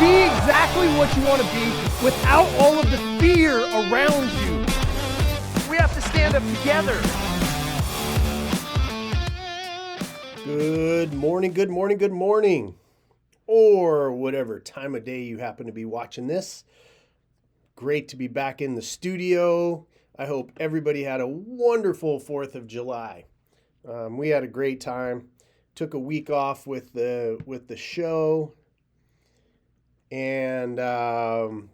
Be exactly what you want to be without all of the fear around you. We have to stand up together. Good morning, good morning, good morning. Or whatever time of day you happen to be watching this. Great to be back in the studio. I hope everybody had a wonderful 4th of July. We had a great time. Took a week off with the show. And went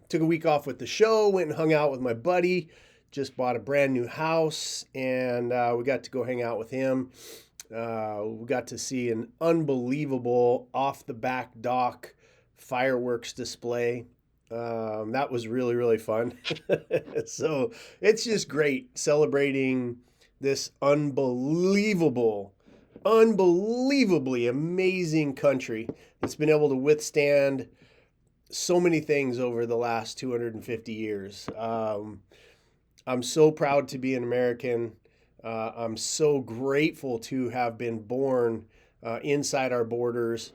and hung out with my buddy. Just bought a brand new house, and we got to go hang out with him. We got to see an unbelievable off the back dock fireworks display. That was really, really fun. So it's just great celebrating this unbelievably amazing country that's been able to withstand so many things over the last 250 years. I'm so proud to be an American. I'm so grateful to have been born inside our borders.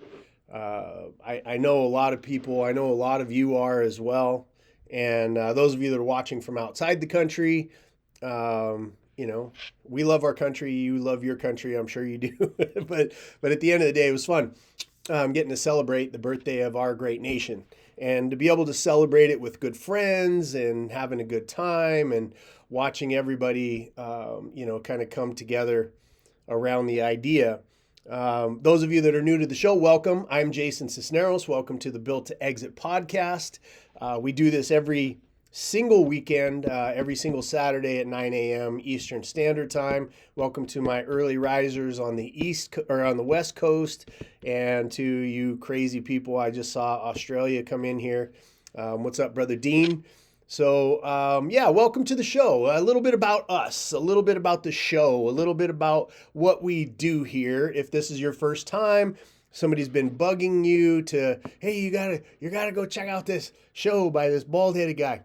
I know a lot of people, I know a lot of you are as well. And those of you that are watching from outside the country, we love our country. You love your country. I'm sure you do. but at the end of the day, it was fun getting to celebrate the birthday of our great nation. And to be able to celebrate it with good friends and having a good time and watching everybody, kind of come together around the idea. Those of you that are new to the show, welcome. I'm Jason Sisneros. Welcome to the Built to Exit podcast. We do this every single weekend, every single Saturday at 9 a.m. Eastern Standard Time. Welcome to my early risers on the West Coast, and to you crazy people. I just saw Australia come in here. What's up, brother Dean? So, welcome to the show. A little bit about us, a little bit about the show, a little bit about what we do here. If this is your first time, somebody's been bugging you to, hey, you gotta go check out this show by this bald-headed guy.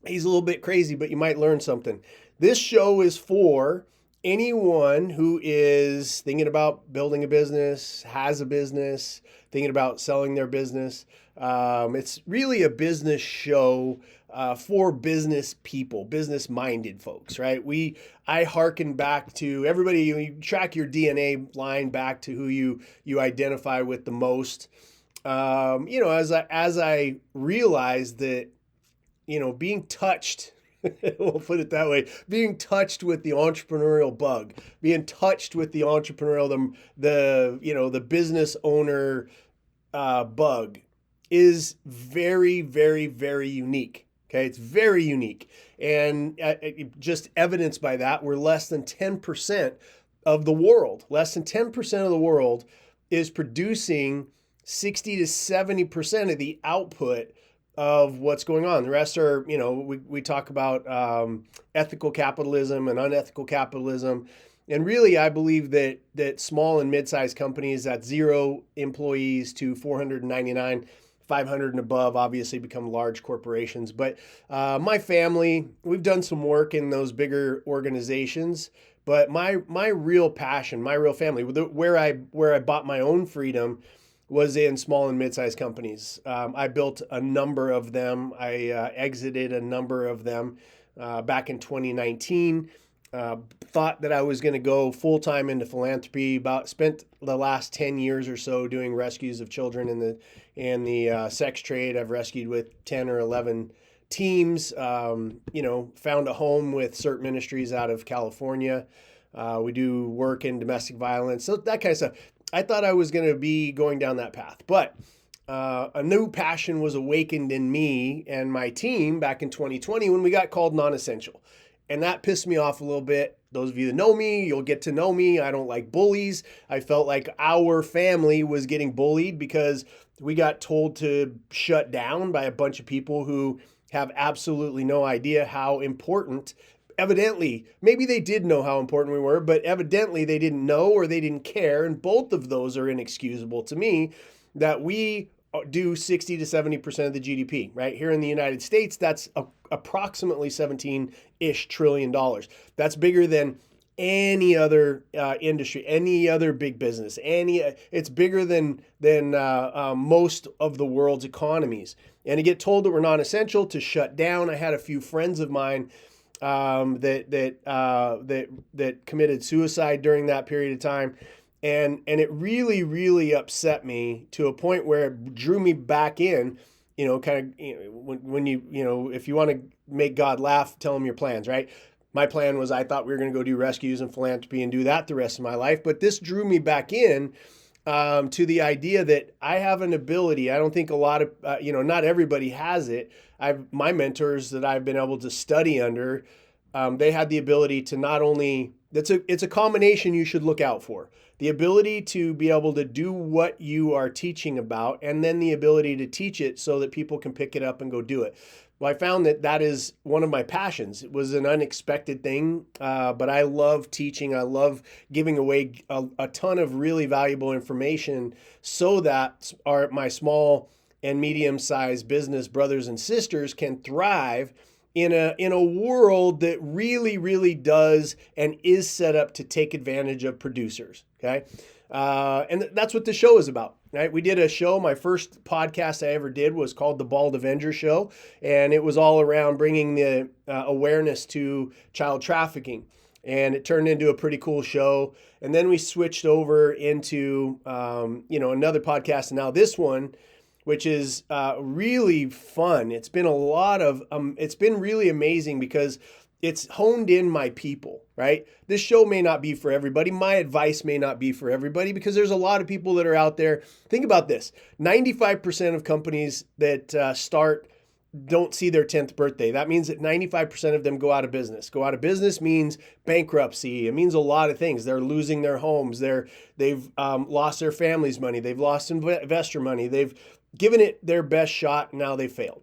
He's a little bit crazy, but you might learn something. This show is for anyone who is thinking about building a business, has a business, thinking about selling their business. It's really a business show for business people, business-minded folks, right? I hearken back to everybody. You track your DNA line back to who you identify with the most. As I realized that, being touched, we'll put it that way, being touched with the entrepreneurial bug, being touched with the entrepreneurial, the business owner bug is very, very, very unique. Okay, it's very unique. And just evidenced by that, we're less than 10% of the world. Less than 10% of the world is producing 60 to 70% of the output of what's going on. The rest are, we talk about ethical capitalism and unethical capitalism. And really, I believe that small and mid-sized companies at 0 employees to 499, 500 and above obviously become large corporations. But my family, we've done some work in those bigger organizations. But my real passion, my real family, where I bought my own freedom was in small and mid-sized companies. I built a number of them. I exited a number of them back in 2019. Thought that I was going to go full-time into philanthropy. Spent the last 10 years or so doing rescues of children in the sex trade. I've rescued with 10 or 11 teams. Found a home with CERT Ministries out of California. We do work in domestic violence, so that kind of stuff. I thought I was going to be going down that path, but a new passion was awakened in me and my team back in 2020 when we got called non-essential. And that pissed me off a little bit. Those of you that know me, you'll get to know me. I don't like bullies. I felt like our family was getting bullied because we got told to shut down by a bunch of people who have absolutely no idea how important. Evidently, maybe they did know how important we were, but evidently they didn't know or they didn't care. And both of those are inexcusable to me, that we do 60 to 70% of the GDP, right? Here in the United States, that's approximately $17-ish trillion. That's bigger than any other industry, any other big business. It's bigger than most of the world's economies. And to get told that we're non-essential, to shut down. I had a few friends of mine that committed suicide during that period of time. And it really, really upset me to a point where it drew me back in, kind of, when if you want to make God laugh, tell him your plans, right? My plan was I thought we were going to go do rescues and philanthropy and do that the rest of my life. But this drew me back in to the idea that I have an ability. I don't think a lot of, not everybody has it. My mentors that I've been able to study under, they had the ability to not only, it's a combination you should look out for. The ability to be able to do what you are teaching about, and then the ability to teach it so that people can pick it up and go do it. Well, I found that is one of my passions. It was an unexpected thing, but I love teaching. I love giving away a ton of really valuable information so that my small and medium-sized business brothers and sisters can thrive in a world that really, really does and is set up to take advantage of producers. Okay. And that's what the show is about, right? We did a show. My first podcast I ever did was called The Bald Avenger Show. And it was all around bringing the awareness to child trafficking. And it turned into a pretty cool show. And then we switched over into, another podcast. And now this one, which is really fun. It's been it's been really amazing because it's honed in my people, right? This show may not be for everybody. My advice may not be for everybody because there's a lot of people that are out there. Think about this. 95% of companies that start don't see their 10th birthday. That means that 95% of them go out of business. Go out of business means bankruptcy. It means a lot of things. They're losing their homes. They've lost their family's money. They've lost investor money. They've given it their best shot. Now they failed.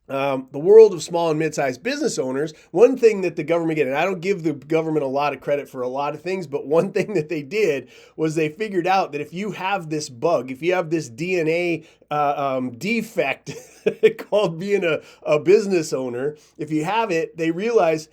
The world of small and mid-sized business owners, one thing that the government did, and I don't give the government a lot of credit for a lot of things, but one thing that they did was they figured out that if you have this bug, if you have this DNA defect called being a business owner, if you have it, they realize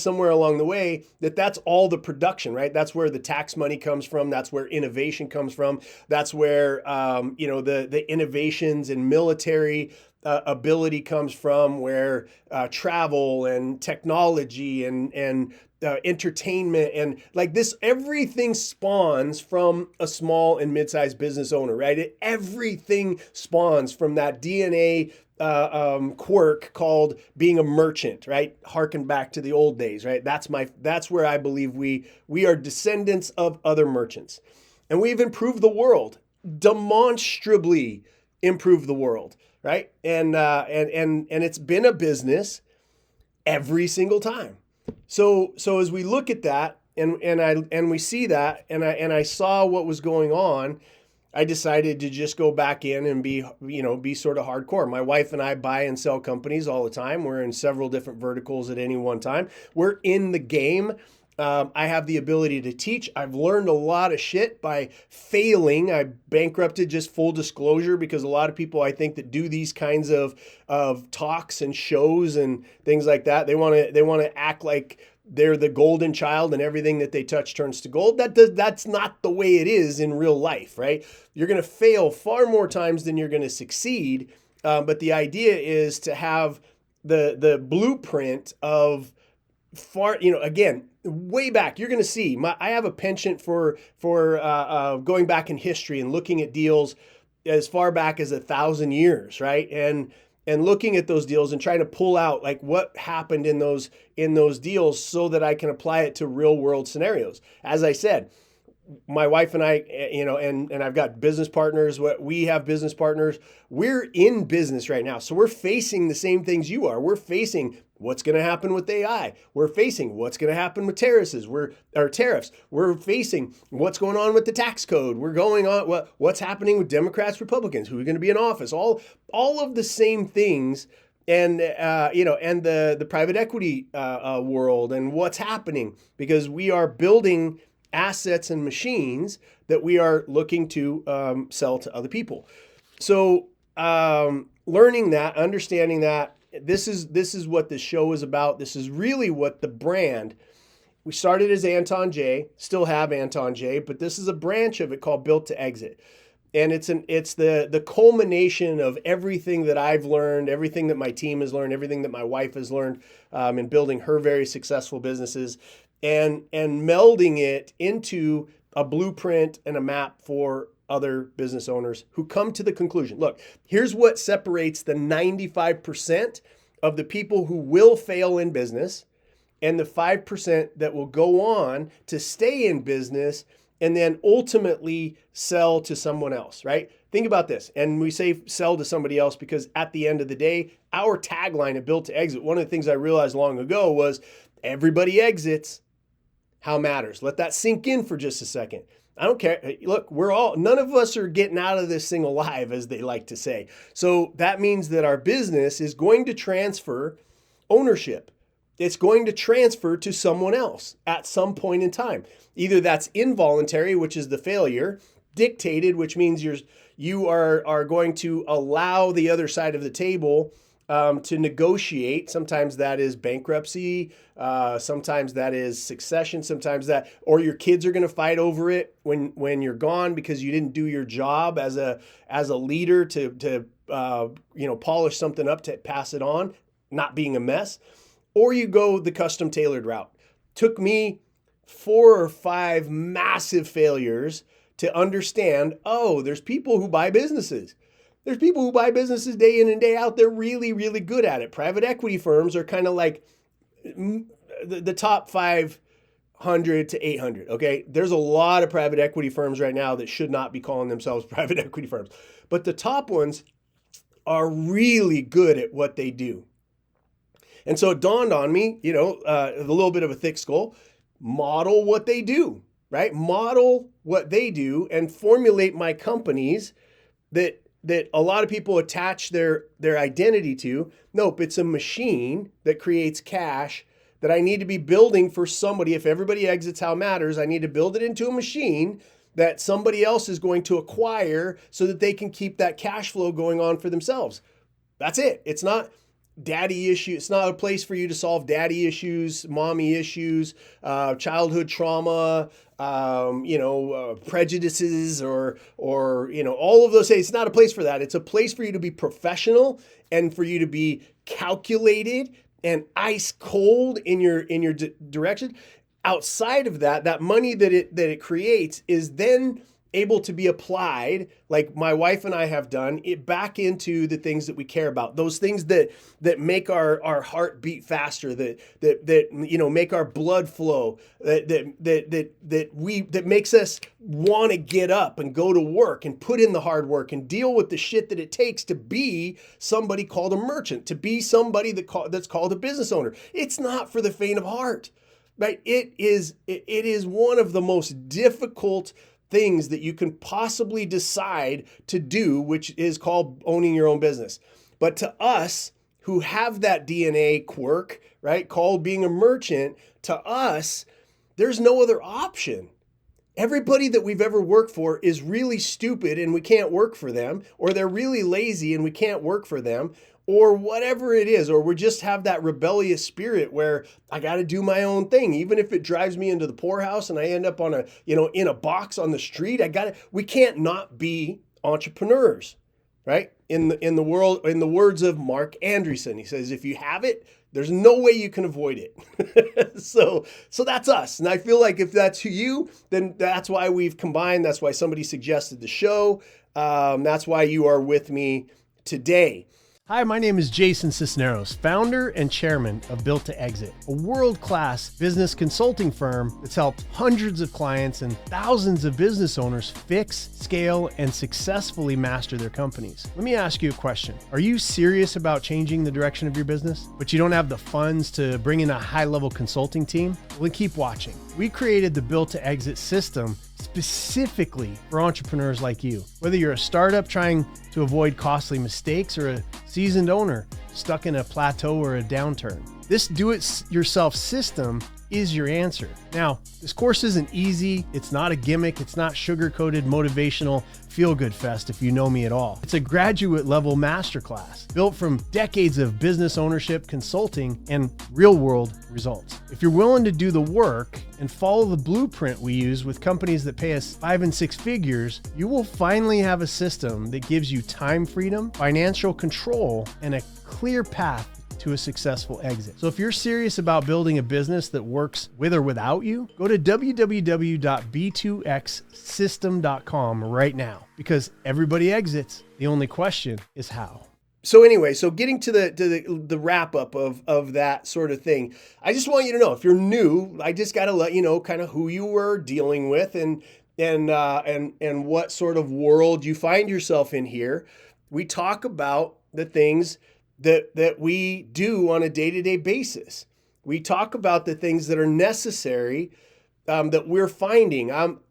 somewhere along the way that that's all the production, right? That's where the tax money comes from. That's where innovation comes from. That's where, the innovations in military ability comes from, where travel and technology and entertainment and like this, everything spawns from a small and mid-sized business owner, right? Everything spawns from that DNA quirk called being a merchant, right? Harken back to the old days, right? That's where I believe we are descendants of other merchants, and we've improved the world, demonstrably improved the world, right? And it's been a business every single time. So as we look at that and we see that and I saw what was going on, I decided to just go back in and be sort of hardcore. My wife and I buy and sell companies all the time. We're in several different verticals at any one time. We're in the game. I have the ability to teach. I've learned a lot of shit by failing. I bankrupted, just full disclosure, because a lot of people, I think, that do these kinds of talks and shows and things like that, they want to act like they're the golden child and everything that they touch turns to gold. That's not the way it is in real life, right? You're going to fail far more times than you're going to succeed. But the idea is to have the blueprint of again, way back. You're going to see I have a penchant for going back in history and looking at deals as far back as 1,000 years, right? And looking at those deals and trying to pull out like what happened in those deals so that I can apply it to real world scenarios. As I said, my wife and I, and I've got business partners. We have business partners. We're in business right now. So we're facing the same things you are. We're facing what's going to happen with AI. We're facing what's going to happen with tariffs. We're facing what's going on with the tax code. We're going on what's happening with Democrats, Republicans, who are going to be in office. All of the same things. And the private equity world and what's happening, because we are building assets and machines that we are looking to sell to other people. So learning that, understanding that, this is what the show is about. This is really what the brand we started as Anton J, still have Anton J, but this is a branch of it called Built to Exit. And it's the culmination of everything that I've learned, everything that my team has learned, everything that my wife has learned in building her very successful businesses, and melding it into a blueprint and a map for other business owners who come to the conclusion. Look, here's what separates the 95% of the people who will fail in business and the 5% that will go on to stay in business and then ultimately sell to someone else, right? Think about this. And we say sell to somebody else because at the end of the day, our tagline at Built to Exit, one of the things I realized long ago was everybody exits, how matters. Let that sink in for just a second. I don't care. Look, none of us are getting out of this thing alive, as they like to say. So that means that our business is going to transfer ownership. It's going to transfer to someone else at some point in time. Either that's involuntary, which is the failure, dictated, which means you are going to allow the other side of the table to negotiate. Sometimes that is bankruptcy. Sometimes that is succession. Sometimes or your kids are going to fight over it when you're gone because you didn't do your job as a leader to polish something up to pass it on, not being a mess. Or you go the custom tailored route. Took me 4 or 5 massive failures to understand, there's people who buy businesses. There's people who buy businesses day in and day out. They're really, really good at it. Private equity firms are kind of like the top 500 to 800, okay? There's a lot of private equity firms right now that should not be calling themselves private equity firms. But the top ones are really good at what they do. And so it dawned on me, a little bit of a thick skull, model what they do, right? Model what they do and formulate my companies that a lot of people attach their identity to. Nope, it's a machine that creates cash that I need to be building for somebody. If everybody exits how matters, I need to build it into a machine that somebody else is going to acquire so that they can keep that cash flow going on for themselves. That's it. It's not daddy issue. It's not a place for you to solve daddy issues, mommy issues, childhood trauma, prejudices or all of those things. It's not a place for that. It's a place for you to be professional and for you to be calculated and ice cold in your direction. Outside of that money that it creates is then able to be applied, like my wife and I have done, it back into the things that we care about. Those things that make our heart beat faster, that make our blood flow, that makes us want to get up and go to work and put in the hard work and deal with the shit that it takes to be somebody called a merchant, to be somebody that's called a business owner. It's not for the faint of heart, right? It is one of the most difficult things that you can possibly decide to do, which is called owning your own business. But to us who have that DNA quirk, right, called being a merchant, to us, there's no other option. Everybody that we've ever worked for is really stupid and we can't work for them, or they're really lazy and we can't work for them, or whatever it is, or we just have that rebellious spirit where I got to do my own thing, even if it drives me into the poorhouse and I end up on in a box on the street. We can't not be entrepreneurs, right? In the words of Mark Andreessen, he says, if you have it, there's no way you can avoid it. So that's us. And I feel like if that's you, then that's why we've combined. That's why somebody suggested the show. That's why you are with me today. Hi, my name is Jason Sisneros, founder and chairman of Built to Exit, a world-class business consulting firm that's helped hundreds of clients and thousands of business owners fix, scale, and successfully master their companies. Let me ask you a question. Are you serious about changing the direction of your business, but you don't have the funds to bring in a high-level consulting team? Well, then keep watching. We created the Built to Exit system specifically for entrepreneurs like you. Whether you're a startup trying to avoid costly mistakes or a seasoned owner stuck in a plateau or a downturn. This do-it-yourself system is your answer. Now, this course isn't easy. It's not a gimmick. It's not sugar-coated motivational feel-good fest if you know me at all. It's a graduate level masterclass built from decades of business ownership, consulting, and real-world results. If you're willing to do the work and follow the blueprint we use with companies that pay us 5 and 6 figures, you will finally have a system that gives you time freedom, financial control, and a clear path to a successful exit. So if you're serious about building a business that works with or without you, go to www.b2xsystem.com right now, because everybody exits. The only question is how. So anyway, so getting to the wrap up of that sort of thing, I just want you to know, if you're new, I just got to let you know kind of who you were dealing with and what sort of world you find yourself in here. We talk about the things that we do on a day-to-day basis. We talk about the things that are necessary that we're finding.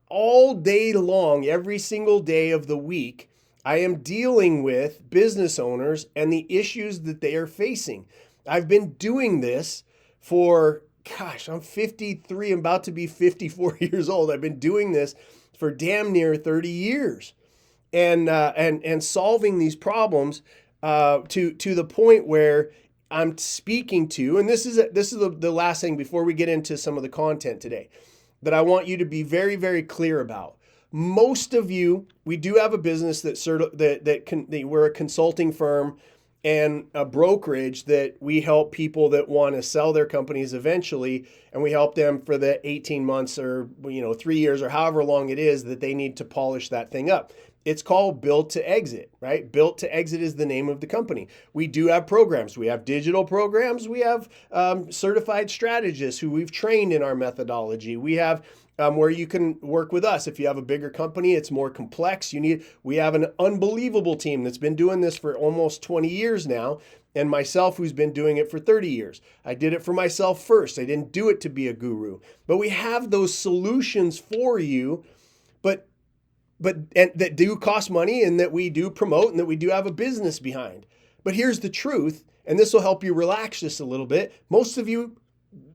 All day long, every single day of the week, I am dealing with business owners and the issues that they are facing. I've been doing this for, I'm 53, I'm about to be 54 years old. I've been doing this for damn near 30 years and solving these problems to the point where I'm speaking to, and this is the last thing before we get into some of the content today that I want you to be very, very clear about. Most of you, we do have a business that we're a consulting firm and a brokerage that we help people that want to sell their companies eventually, and we help them for the 18 months or 3 years or however long it is that they need to polish that thing up. It's called Built to Exit, right? Built to Exit is the name of the company. We do have programs. We have digital programs. We have certified strategists who we've trained in our methodology. We have where you can work with us. If you have a bigger company, it's more complex. We have an unbelievable team that's been doing this for almost 20 years now, and myself who's been doing it for 30 years. I did it for myself first. I didn't do it to be a guru. But we have those solutions for you, and that do cost money and that we do promote and that we do have a business behind. But here's the truth, and this will help you relax just a little bit. Most of you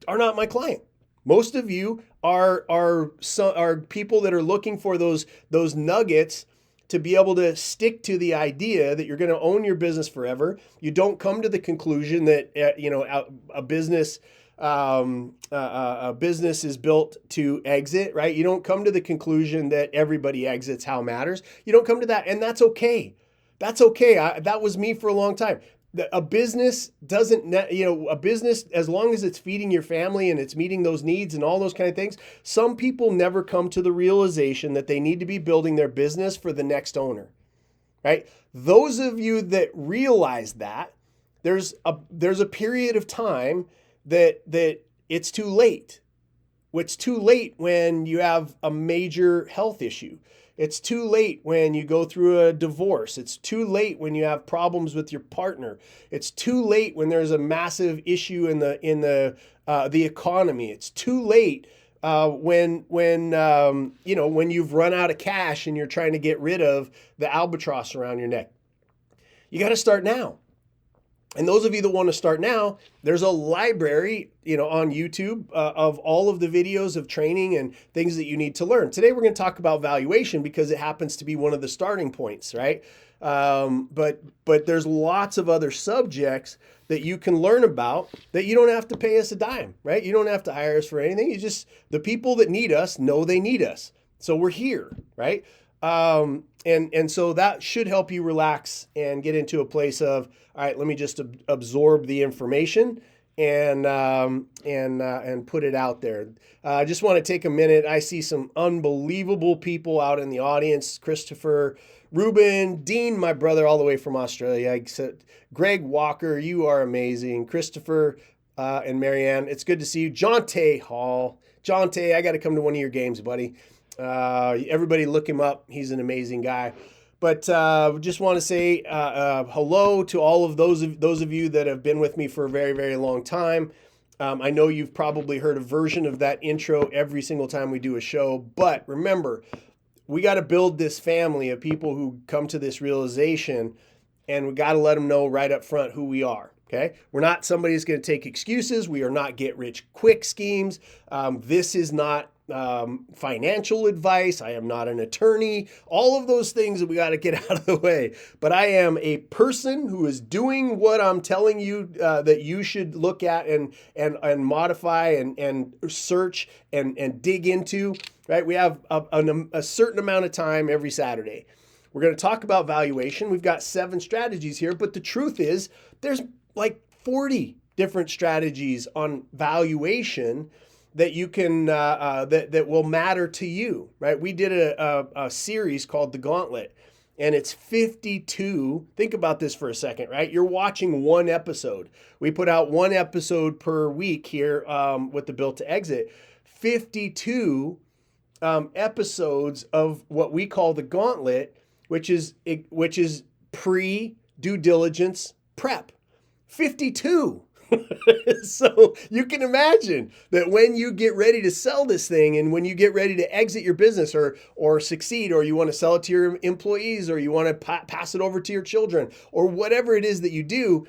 are not my client. Most of you are people that are looking for those nuggets to be able to stick to the idea that you're going to own your business forever. You don't come to the conclusion that a business is built to exit, right? You don't come to the conclusion that everybody exits how matters. You don't come to that, and that's okay. That's okay. That was me for a long time. A business a business, as long as it's feeding your family and it's meeting those needs and all those kind of things, some people never come to the realization that they need to be building their business for the next owner, right? Those of you that realize that, there's a period of time that it's too late. It's too late when you have a major health issue. It's too late when you go through a divorce. It's too late when you have problems with your partner. It's too late when there's a massive issue in the economy. It's too late when you've run out of cash and you're trying to get rid of the albatross around your neck. You got to start now. And those of you that want to start now, there's a library, on YouTube of all of the videos of training and things that you need to learn. Today, we're going to talk about valuation because it happens to be one of the starting points, right? But there's lots of other subjects that you can learn about that you don't have to pay us a dime, right? You don't have to hire us for anything. The people that need us know they need us. So we're here, right? And so that should help you relax and get into a place of, all right, let me just absorb the information and put it out there. I just want to take a minute. I see some unbelievable people out in the audience. Christopher, Ruben, Dean, my brother, all the way from Australia. Greg Walker, you are amazing. Christopher and Marianne, it's good to see you. Jonte Hall. Jonte, I got to come to one of your games, buddy. Everybody look him up. He's an amazing guy. But just want to say hello to all of those of you that have been with me for a very, very long time. I know you've probably heard a version of that intro every single time we do a show. But remember, we got to build this family of people who come to this realization, and we got to let them know right up front who we are. Okay. We're not somebody who's going to take excuses. We are not get rich quick schemes. This is not financial advice. I am not an attorney. All of those things that we got to get out of the way. But I am a person who is doing what I'm telling you that you should look at and modify and search and dig into. Right? We have a certain amount of time every Saturday. We're going to talk about valuation. We've got 7 strategies here, but the truth is there's like 40 different strategies on valuation that you can that will matter to you, right? We did a series called The Gauntlet, and it's 52. Think about this for a second, right? You're watching one episode. We put out one episode per week here with the Built to Exit. 52 episodes of what we call the Gauntlet, which is pre-due diligence prep. 52. So you can imagine that when you get ready to sell this thing and when you get ready to exit your business or succeed, or you want to sell it to your employees, or you want to pass it over to your children, or whatever it is that you do,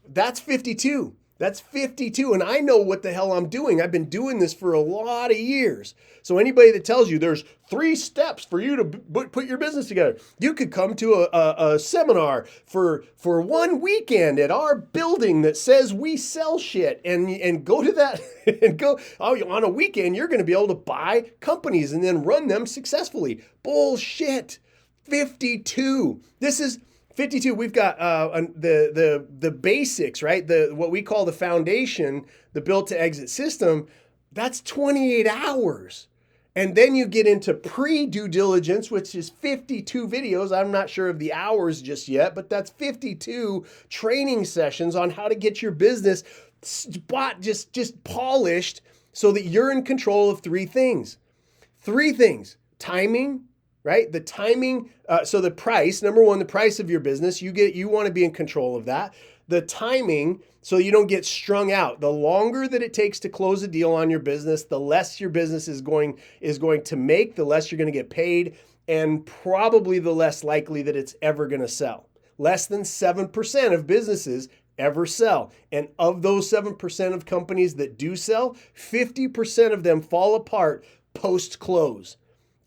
that's 52. That's 52. And I know what the hell I'm doing. I've been doing this for a lot of years. So anybody that tells you there's 3 steps for you to put your business together, you could come to a seminar for 1 weekend at our building that says we sell shit and go to that and go, oh, on a weekend, you're going to be able to buy companies and then run them successfully. Bullshit. 52. This is 52. We've got the basics, right? What we call the foundation, the Built to Exit system. That's 28 hours. And then you get into pre-due diligence, which is 52 videos. I'm not sure of the hours just yet, but that's 52 training sessions on how to get your business just polished so that you're in control of 3 things. 3 things. Timing, right? The timing, so the price, number 1, the price of your business, you want to be in control of that. The timing, so you don't get strung out. The longer that it takes to close a deal on your business, the less your business is going to make, the less you're going to get paid, and probably the less likely that it's ever going to sell. Less than 7% of businesses ever sell. And of those 7% of companies that do sell, 50% of them fall apart post-close.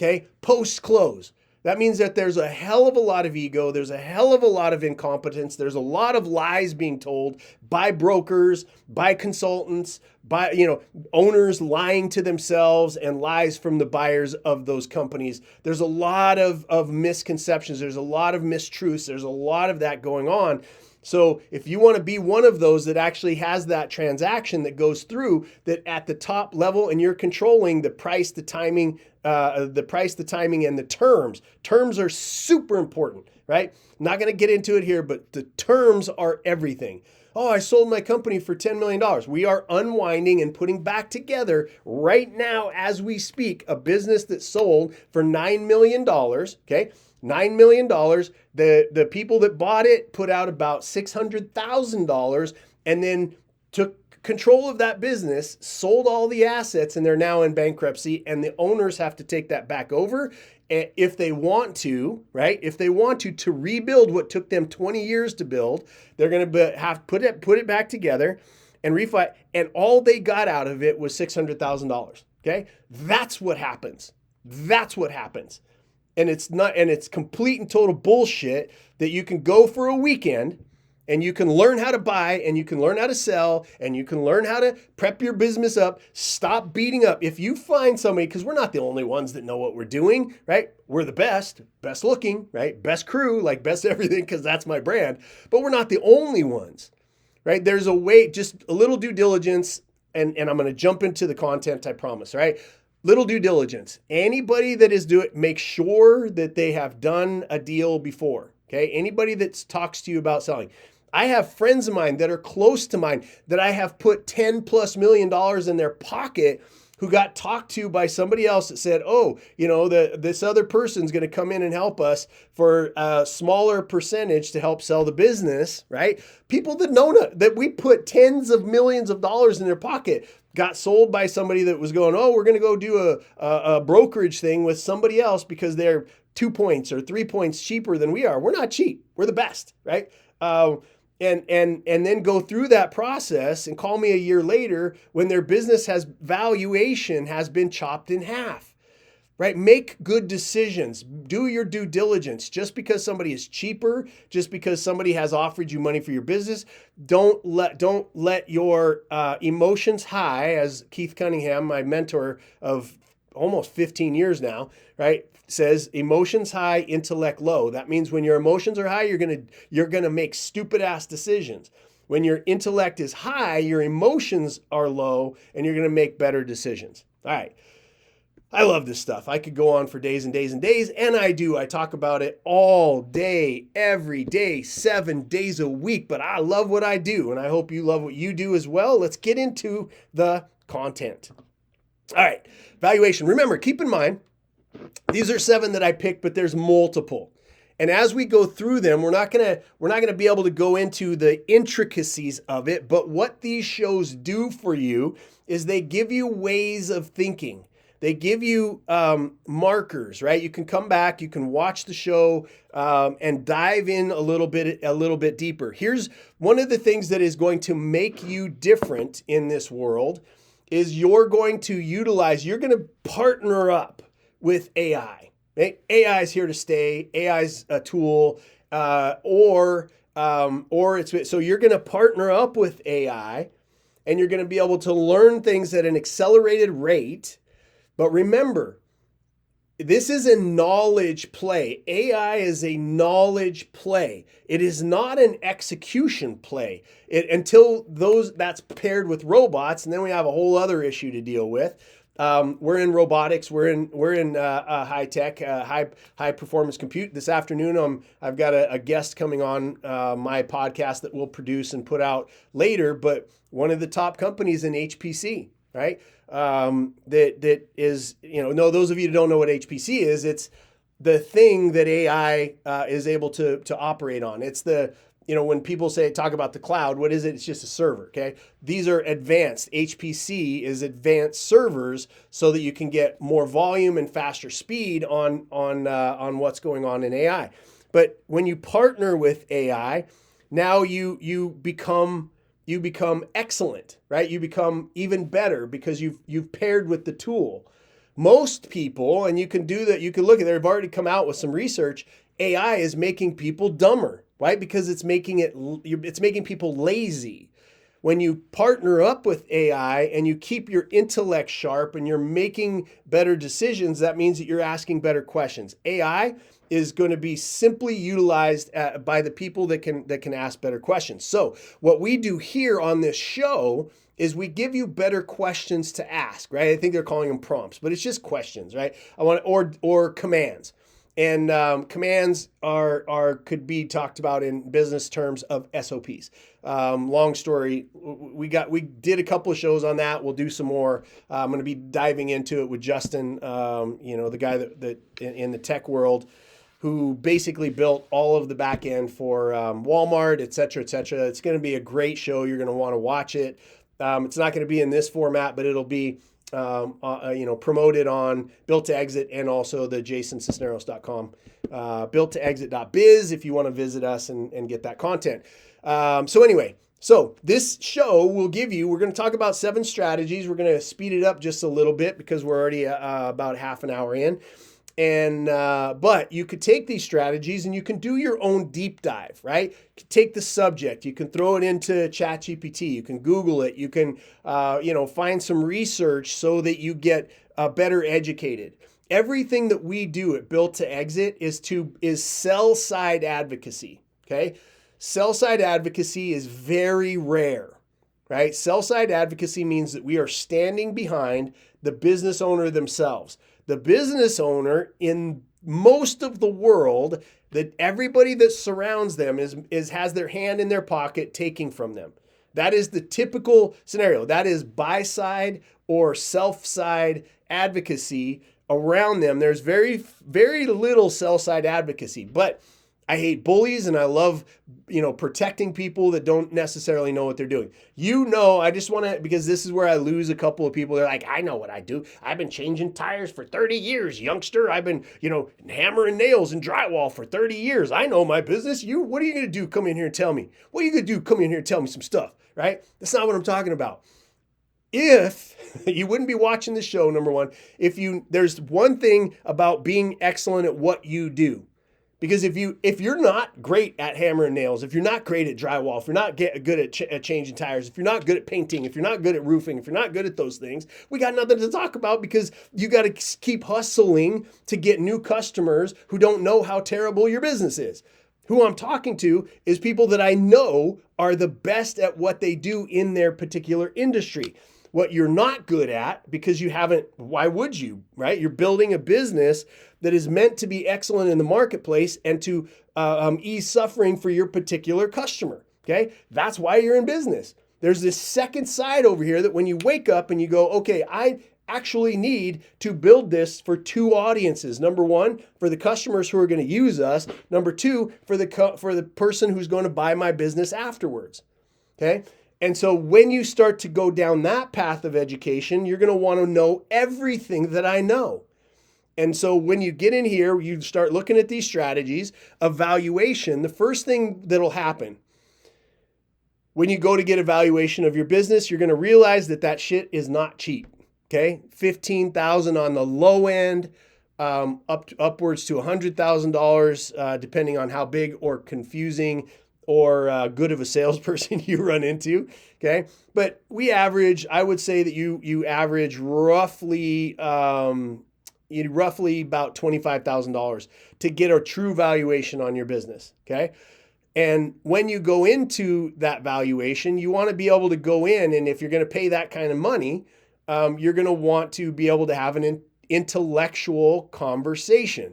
Okay, post-close. That means that there's a hell of a lot of ego. There's a hell of a lot of incompetence. There's a lot of lies being told by brokers, by consultants, by owners lying to themselves, and lies from the buyers of those companies. There's a lot of misconceptions. There's a lot of mistruths. There's a lot of that going on. So if you want to be one of those that actually has that transaction that goes through, that at the top level, and you're controlling the price, the timing, and the terms. Terms are super important, right? I'm not going to get into it here, but the terms are everything. Oh, I sold my company for $10 million. We are unwinding and putting back together right now as we speak a business that sold for $9 million, okay? $9 million. The people that bought it put out about $600,000 and then took control of that business, sold all the assets, and they're now in bankruptcy, and the owners have to take that back over if they want to, right? If they want to rebuild what took them 20 years to build, they're going to have put it back together and refi, and all they got out of it was $600,000, okay? That's what happens. That's what happens. And it's complete and total bullshit that you can go for a weekend and you can learn how to buy and you can learn how to sell and you can learn how to prep your business up. Stop beating up. If you find somebody, because we're not the only ones that know what we're doing, right? We're the best looking, right? Best crew, like best everything, because that's my brand. But we're not the only ones, right? There's a way, just a little due diligence, and I'm going to jump into the content, I promise, right? Little due diligence. Anybody that is doing, make sure that they have done a deal before. Okay. Anybody that talks to you about selling. I have friends of mine that are close to mine that I have put $10+ million in their pocket, who got talked to by somebody else that said, oh, this other person's going to come in and help us for a smaller percentage to help sell the business, right? People that know that we put tens of millions of dollars in their pocket got sold by somebody that was going, oh, we're going to go do a brokerage thing with somebody else because they're 2 points or 3 points cheaper than we are. We're not cheap. We're the best, right? and then go through that process and call me a year later when their business valuation has been chopped in half. Right? Make good decisions. Do your due diligence. Just because somebody is cheaper, just because somebody has offered you money for your business, don't let your emotions high, as Keith Cunningham, my mentor of almost 15 years now, right, says emotions high, intellect low. That means when your emotions are high, you're gonna make stupid ass decisions. When your intellect is high, your emotions are low, and you're gonna make better decisions. All right. I love this stuff. I could go on for days and days and days, and I do. I talk about it all day, every day, 7 days a week, but I love what I do, and I hope you love what you do as well. Let's get into the content. All right, valuation. Remember, keep in mind, these are 7 that I picked, but there's multiple. And as we go through them, we're not gonna be able to go into the intricacies of it, but what these shows do for you is they give you ways of thinking. They give you markers, right? You can come back, you can watch the show and dive in a little bit deeper. Here's one of the things that is going to make you different in this world is you're going to partner up with AI. Right? AI is here to stay. AI is a tool, so you're going to partner up with AI, and you're going to be able to learn things at an accelerated rate. But remember, this is a knowledge play. AI is a knowledge play. It is not an execution play. That's paired with robots, and then we have a whole other issue to deal with. We're in robotics. We're in high tech, high performance compute. This afternoon, I've got a guest coming on my podcast that we'll produce and put out later. But one of the top companies in HPC, right? That is, those of you who don't know what HPC is, it's the thing that AI is able to operate on. It's when people talk about the cloud, what is it? It's just a server, okay? These are advanced. HPC is advanced servers so that you can get more volume and faster speed on what's going on in AI. But when you partner with AI, now you become excellent, right? You become even better because you've paired with the tool. Most people, and you can do that, you can look at it, they've already come out with some research, AI is making people dumber, right? Because it's making people lazy. When you partner up with AI and you keep your intellect sharp and you're making better decisions, that means that you're asking better questions. AI is going to be simply utilized by the people that can ask better questions. So what we do here on this show is we give you better questions to ask, right? I think they're calling them prompts, but it's just questions, right? Or commands. And commands could be talked about in business terms of SOPs. Long story, we did a couple of shows on that. We'll do some more. I'm going to be diving into it with Justin, the guy that in the tech world, who basically built all of the back end for Walmart, et cetera, et cetera. It's going to be a great show. You're going to want to watch it. It's not going to be in this format, but it'll be promoted on Built to Exit and also the jasonsisneros.com, builttoexit.biz if you want to visit us and get that content. So this show will we're going to talk about 7 strategies. We're going to speed it up just a little bit because we're already about half an hour in. But you could take these strategies and you can do your own deep dive, right? You can take the subject, you can throw it into ChatGPT, you can Google it, you can, find some research so that you get better educated. Everything that we do at Built to Exit is sell-side advocacy, okay? Sell-side advocacy is very rare, right? Sell-side advocacy means that we are standing behind the business owner themselves. The business owner in most of the world, that everybody that surrounds them has their hand in their pocket taking from them. That is the typical scenario. That is buy side or self side advocacy around them. There's very, very little sell side advocacy. But I hate bullies, and I love, protecting people that don't necessarily know what they're doing. I just want to, because this is where I lose a couple of people. They're like, I know what I do. I've been changing tires for 30 years, youngster. I've been, hammering nails and drywall for 30 years. I know my business. What are you going to do? Come in here and tell me. What are you going to do? Come in here and tell me some stuff, right? That's not what I'm talking about. If you wouldn't be watching the show, number one, there's one thing about being excellent at what you do. Because if you're not great at hammering nails, if you're not great at drywall, if you're not good at changing tires, if you're not good at painting, if you're not good at roofing, if you're not good at those things, we got nothing to talk about, because you got to keep hustling to get new customers who don't know how terrible your business is. Who I'm talking to is people that I know are the best at what they do in their particular industry. What you're not good at, because you haven't, why would you, right? You're building a business that is meant to be excellent in the marketplace and to ease suffering for your particular customer, okay? That's why you're in business. There's this second side over here that when you wake up and you go, okay, I actually need to build this for two audiences. Number one, for the customers who are going to use us. Number two, for the person who's going to buy my business afterwards, okay? And so when you start to go down that path of education, you're going to want to know everything that I know. And so when you get in here, you start looking at these strategies of valuation. The first thing that'll happen when you go to get a valuation of your business, you're going to realize that shit is not cheap. Okay, $15,000 on the low end, upwards to $100,000, depending on how big or confusing or good of a salesperson you run into, okay? But I would say that you average roughly about $25,000 to get a true valuation on your business, okay? And when you go into that valuation, you want to be able to go in, and if you're going to pay that kind of money, you're going to want to be able to have an intellectual conversation.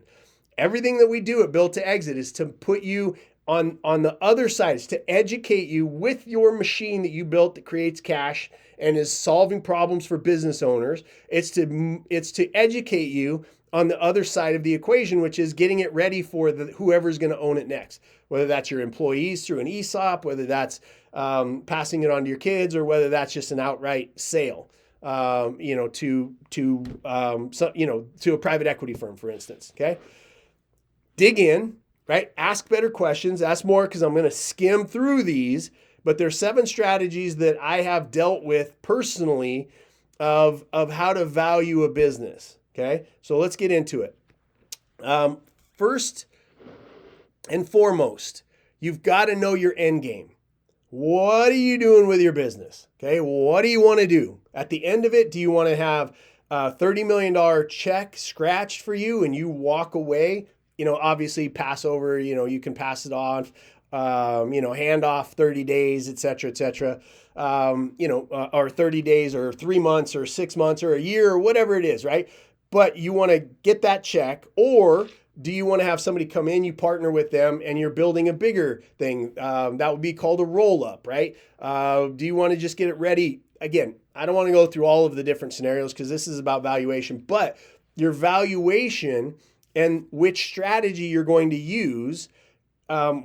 Everything that we do at Built to Exit is to put you on the other side, is to educate you with your machine that you built that creates cash and is solving problems for business owners. It's to educate you on the other side of the equation, which is getting it ready for whoever's going to own it next, whether that's your employees through an ESOP, whether that's passing it on to your kids, or whether that's just an outright sale, to a private equity firm, for instance. Okay, dig in. Right? Ask better questions, ask more, because I'm going to skim through these, but there's 7 strategies that I have dealt with personally of how to value a business. Okay. So let's get into it. First and foremost, you've got to know your end game. What are you doing with your business? Okay. What do you want to do? At the end of it, do you want to have a $30 million check scratched for you and you walk away? Obviously pass over, you can pass it off, hand off 30 days, et cetera, or 30 days or 3 months or 6 months or a year or whatever it is, right? But you want to get that check, or do you want to have somebody come in, you partner with them, and you're building a bigger thing? That would be called a roll-up, right? Do you want to just get it ready? Again, I don't want to go through all of the different scenarios because this is about valuation, but your valuation and which strategy you're going to use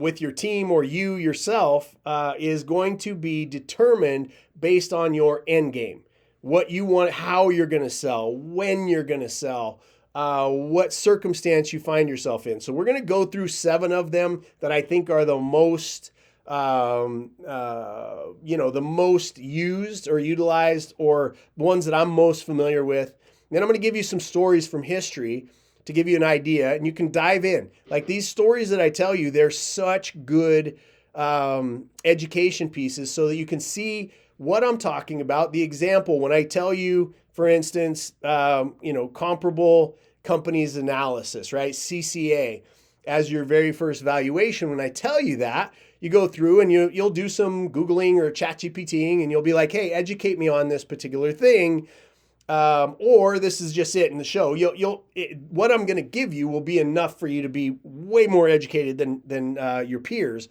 with your team or you yourself is going to be determined based on your end game. What you want, how you're going to sell, when you're going to sell, what circumstance you find yourself in. So we're going to go through 7 of them that I think are the most, the most used or utilized, or ones that I'm most familiar with. Then I'm going to give you some stories from history to give you an idea, and you can dive in. Like these stories that I tell you, they're such good education pieces so that you can see what I'm talking about. The example, when I tell you, for instance, comparable companies analysis, right? CCA as your very first valuation. When I tell you that, you go through and you'll do some Googling or ChatGPTing, and you'll be like, hey, educate me on this particular thing. Or this is just it in the show. What I'm going to give you will be enough for you to be way more educated than your peers.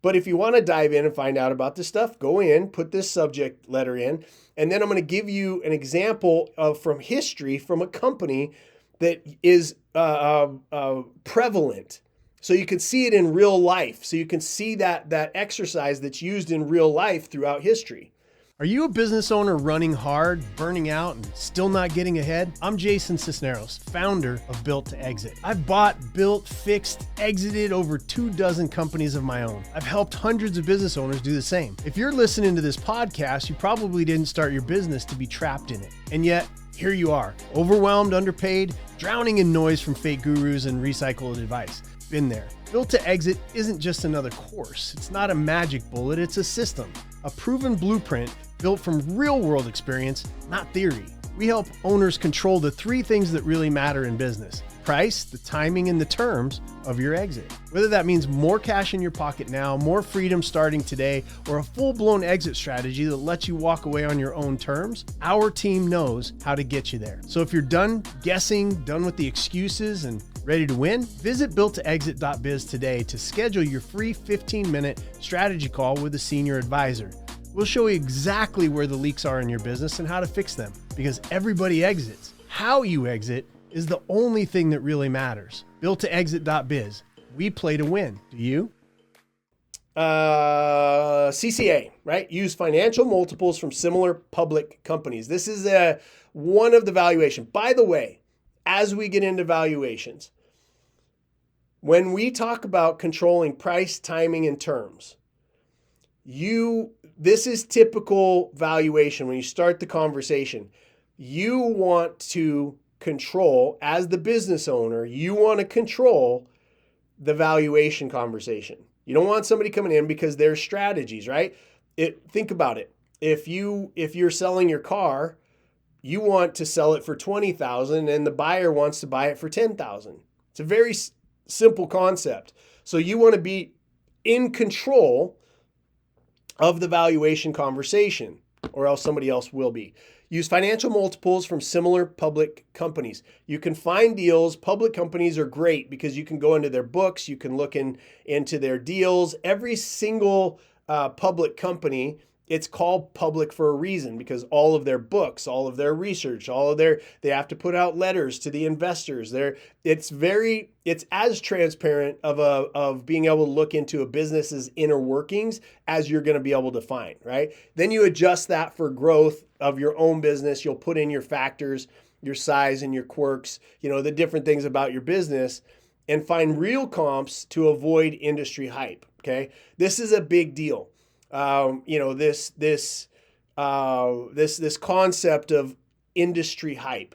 But if you want to dive in and find out about this stuff, go in, put this subject letter in, and then I'm going to give you an example from history from a company that is prevalent. So you can see it in real life. So you can see that exercise that's used in real life throughout history. Are you a business owner running hard, burning out, and still not getting ahead? I'm Jason Sisneros, founder of Built to Exit. I've bought, built, fixed, exited over 24 companies of my own. I've helped hundreds of business owners do the same. If you're listening to this podcast, you probably didn't start your business to be trapped in it. And yet, here you are, overwhelmed, underpaid, drowning in noise from fake gurus and recycled advice. Been there. Built to Exit isn't just another course. It's not a magic bullet, it's a system, a proven blueprint built from real-world experience, not theory. We help owners control the 3 things that really matter in business: price, the timing, and the terms of your exit. Whether that means more cash in your pocket now, more freedom starting today, or a full-blown exit strategy that lets you walk away on your own terms, our team knows how to get you there. So if you're done guessing, done with the excuses, and ready to win, visit builttoexit.biz today to schedule your free 15-minute strategy call with a senior advisor. We'll show you exactly where the leaks are in your business and how to fix them, because everybody exits. How you exit is the only thing that really matters. Builttoexit.biz. We play to win. Do you? CCA, right? Use financial multiples from similar public companies. This is one of the valuation. By the way, as we get into valuations, when we talk about controlling price, timing, and terms, this is typical valuation. When you start the conversation, you want to control, as the business owner, you want to control the valuation conversation. You don't want somebody coming in because there's strategies, right? Think about it. If you're selling your car, you want to sell it for $20,000 and the buyer wants to buy it for $10,000. It's a very simple concept. So you want to be in control of the valuation conversation, or else somebody else will be. Use financial multiples from similar public companies. You can find deals. Public companies are great because you can go into their books, you can look into their deals. Every single public company, it's called public for a reason, because all of their books, all of their research, they have to put out letters to the investors. It's as transparent of being able to look into a business's inner workings as you're going to be able to find, right? Then you adjust that for growth of your own business. You'll put in your factors, your size and your quirks, the different things about your business, and find real comps to avoid industry hype. Okay. This is a big deal. This concept of industry hype.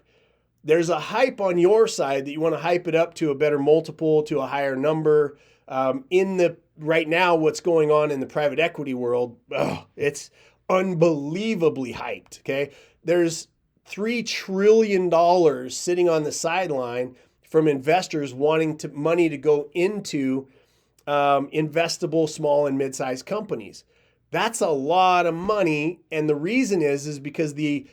There's a hype on your side that you want to hype it up to a better multiple, to a higher number. Right now, what's going on in the private equity world, it's unbelievably hyped. Okay. There's $3 trillion sitting on the sideline from investors wanting money to go into investable small and mid-sized companies. That's a lot of money, and the reason is because the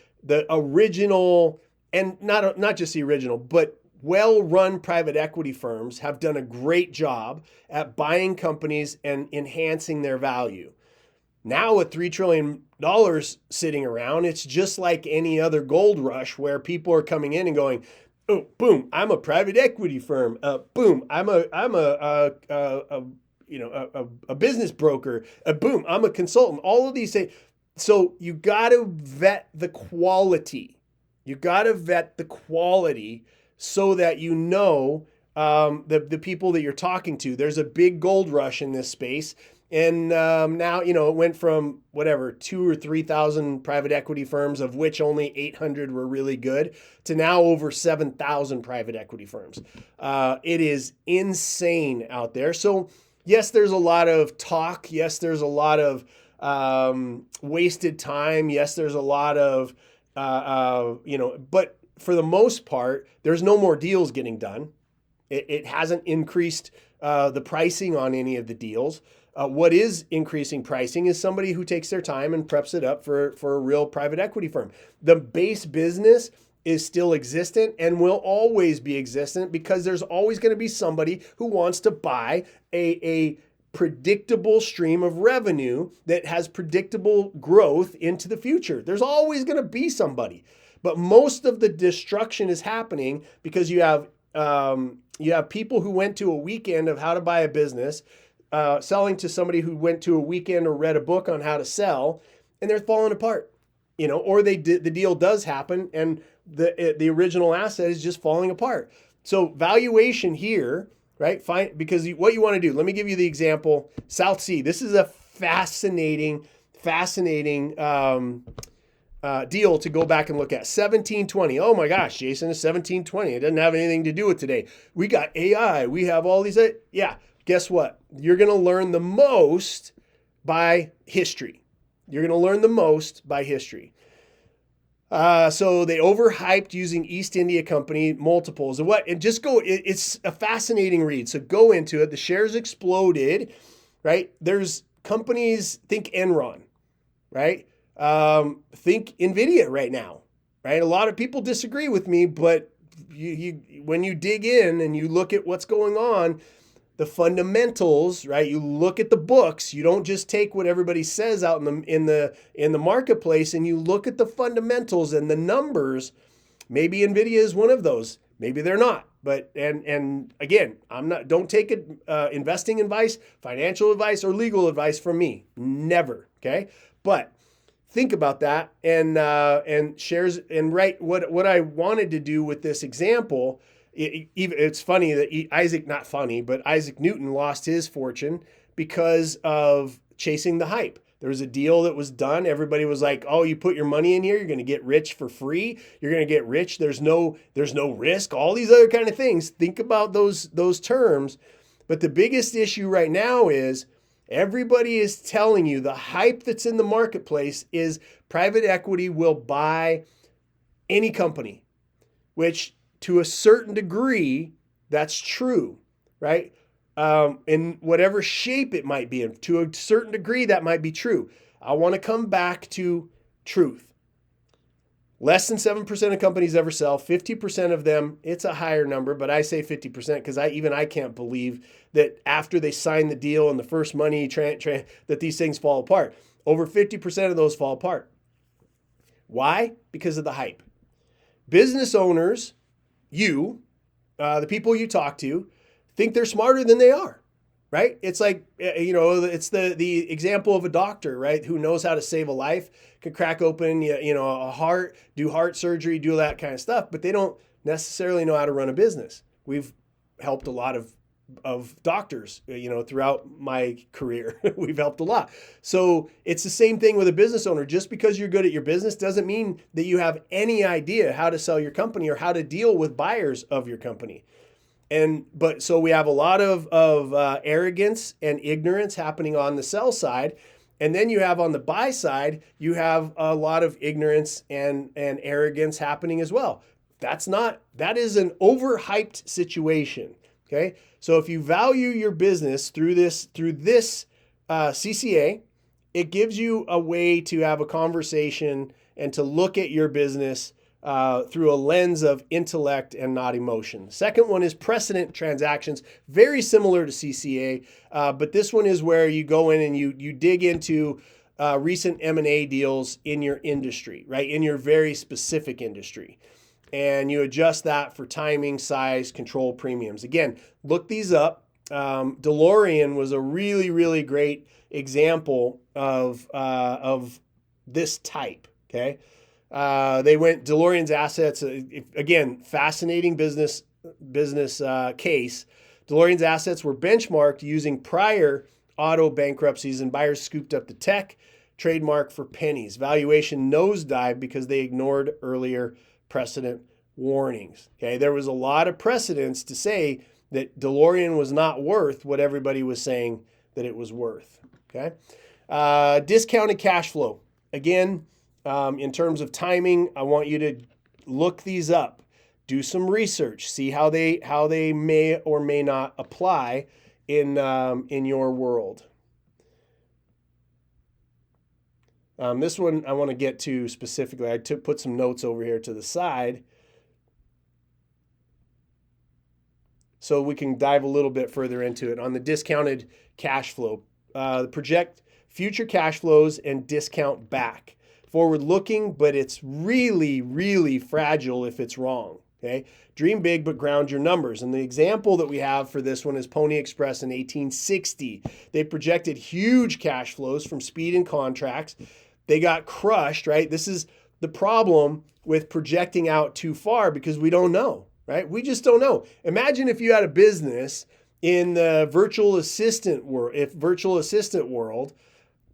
original, and not just the original, but well-run private equity firms have done a great job at buying companies and enhancing their value. Now with $3 trillion sitting around, it's just like any other gold rush where people are coming in and going, "Oh, boom! I'm a private equity firm. Boom! I'm a business broker. Boom! I'm a consultant." All of these say. So you got to vet the quality. You got to vet the quality so that you know the people that you're talking to. There's a big gold rush in this space. And now, it went from 2,000 or 3,000 private equity firms, of which only 800 were really good, to now over 7,000 private equity firms. It is insane out there. So yes, there's a lot of talk. Yes, there's a lot of wasted time. Yes, there's a lot of, but for the most part, there's no more deals getting done. It hasn't increased the pricing on any of the deals. What is increasing pricing is somebody who takes their time and preps it up for a real private equity firm. The base business is still existent and will always be existent because there's always going to be somebody who wants to buy a predictable stream of revenue that has predictable growth into the future. There's always going to be somebody. But most of the destruction is happening because you have you have people who went to a weekend of how to buy a business, selling to somebody who went to a weekend or read a book on how to sell, and they're falling apart, or the deal does happen and the original asset is just falling apart. So valuation here, right? Because what you want to do, let me give you the example. South Sea. This is a fascinating deal to go back and look at. 1720. Oh my gosh, Jason, it's 1720. It doesn't have anything to do with today. We got AI. We have all these. Yeah, guess what? You're going to learn the most by history. You're going to learn the most by history. So they overhyped using East India Company multiples of what, and just go, it's a fascinating read. So go into it. The shares exploded, right? There's companies, think Enron, right? Think NVIDIA right now, right? A lot of people disagree with me, but when you dig in and you look at what's going on, the fundamentals, right? You look at the books. You don't just take what everybody says out in the marketplace, and you look at the fundamentals and the numbers. Maybe NVIDIA is one of those. Maybe they're not. But and again, don't take investing advice, financial advice, or legal advice from me. Never. Okay. But think about that and shares and write what I wanted to do with this example. It's funny that Isaac Newton lost his fortune because of chasing the hype. There was a deal that was done. Everybody was like, oh, you put your money in here, you're going to get rich for free. You're going to get rich. There's no risk. All these other kind of things. Think about those terms. But the biggest issue right now is everybody is telling you the hype that's in the marketplace is private equity will buy any company, which to a certain degree, that's true, right? In whatever shape it might be in, to a certain degree, that might be true. I want to come back to truth. Less than 7% of companies ever sell. 50% of them, it's a higher number, but I say 50% because I can't believe that after they sign the deal and the first money that these things fall apart. Over 50% of those fall apart. Why? Because of the hype. Business owners, the people you talk to, think they're smarter than they are, right? It's like, it's the example of a doctor, right? Who knows how to save a life, can crack open, a heart, do heart surgery, do that kind of stuff, but they don't necessarily know how to run a business. We've helped a lot of doctors, throughout my career. We've helped a lot. So it's the same thing with a business owner. Just because you're good at your business doesn't mean that you have any idea how to sell your company or how to deal with buyers of your company. So we have a lot of arrogance and ignorance happening on the sell side. And then you have on the buy side, you have a lot of ignorance and arrogance happening as well. That is an overhyped situation. Okay. So if you value your business through this CCA, it gives you a way to have a conversation and to look at your business through a lens of intellect and not emotion. Second one is precedent transactions, very similar to CCA, but this one is where you go in and you dig into recent M&A deals in your industry, right? In your very specific industry. And you adjust that for timing, size, control, premiums. Again, look these up. DeLorean was a really, really great example of this type, okay? DeLorean's assets, again, fascinating business case. DeLorean's assets were benchmarked using prior auto bankruptcies, and buyers scooped up the tech trademark for pennies. Valuation nosedived because they ignored earlier precedent warnings. Okay, there was a lot of precedents to say that DeLorean was not worth what everybody was saying that it was worth. Okay, discounted cash flow. Again, in terms of timing, I want you to look these up, do some research, see how they may or may not apply in your world. This one I want to get to specifically. I put some notes over here to the side so we can dive a little bit further into it. On the discounted cash flow, project future cash flows and discount back. Forward looking, but it's really, really fragile if it's wrong. Okay, dream big, but ground your numbers. And the example that we have for this one is Pony Express in 1860. They projected huge cash flows from speed and contracts. They got crushed, right? This is the problem with projecting out too far because we don't know, right? We just don't know. Imagine if you had a business in the virtual assistant world,